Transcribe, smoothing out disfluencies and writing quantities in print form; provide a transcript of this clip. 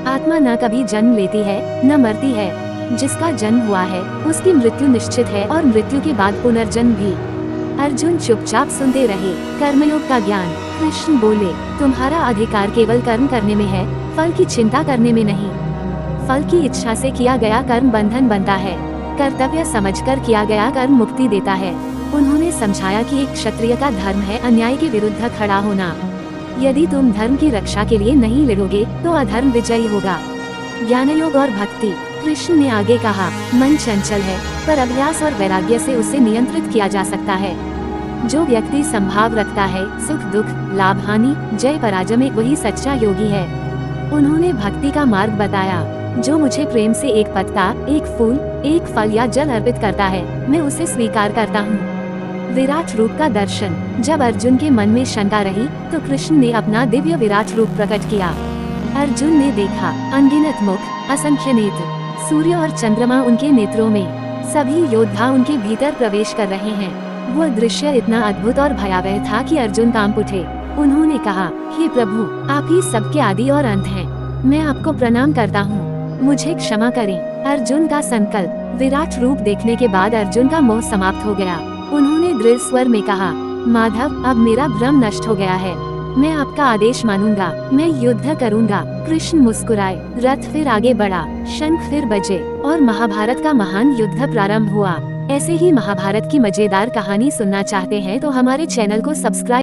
आत्मा न कभी जन्म लेती है न मरती है। जिसका जन्म हुआ है उसकी मृत्यु निश्चित है और मृत्यु के बाद पुनर्जन्म भी। अर्जुन चुपचाप सुनते रहे। कर्मयोग का ज्ञान। कृष्ण बोले, तुम्हारा अधिकार केवल कर्म करने में है, फल की चिंता करने में नहीं। फल की इच्छा से किया गया कर्म बंधन बनता है। कर्तव्य समझकर किया गया कर्म मुक्ति देता है। उन्होंने समझाया कि एक क्षत्रिय का धर्म है अन्याय के विरुद्ध खड़ा होना। यदि तुम धर्म की रक्षा के लिए नहीं लड़ोगे तो अधर्म विजयी होगा। ज्ञान योग और भक्ति। कृष्ण ने आगे कहा, मन चंचल है पर अभ्यास और वैराग्य से उसे नियंत्रित किया जा सकता है। जो व्यक्ति संभाव रखता है, सुख दुख, लाभ हानि, जय पराजय में, वही सच्चा योगी है। उन्होंने भक्ति का मार्ग बताया। जो मुझे प्रेम से एक पत्ता, एक फूल, एक फल या जल अर्पित करता है, मैं उसे स्वीकार करता हूँ। विराट रूप का दर्शन। जब अर्जुन के मन में शंका रही तो कृष्ण ने अपना दिव्य विराट रूप प्रकट किया। अर्जुन ने देखा, अनगिनत मुख, असंख्य नेत्र, सूर्य और चंद्रमा उनके नेत्रों में, सभी योद्धा उनके भीतर प्रवेश कर रहे हैं। वह दृश्य इतना अद्भुत और भयावह था कि अर्जुन कांप उठे। उन्होंने कहा, हे प्रभु, आप ही सबके आदि और अंत हैं। मैं आपको प्रणाम करता हूँ, मुझे क्षमा करें। अर्जुन का संकल्प। विराट रूप देखने के बाद अर्जुन का मोह समाप्त हो गया। उन्होंने दृढ़ स्वर में कहा, माधव, अब मेरा भ्रम नष्ट हो गया है। मैं आपका आदेश मानूंगा, मैं युद्ध करूंगा। कृष्ण मुस्कुराए। रथ फिर आगे बढ़ा, शंख फिर बजे और महाभारत का महान युद्ध प्रारंभ हुआ। ऐसे ही महाभारत की मजेदार कहानी सुनना चाहते हैं तो हमारे चैनल को सब्सक्राइब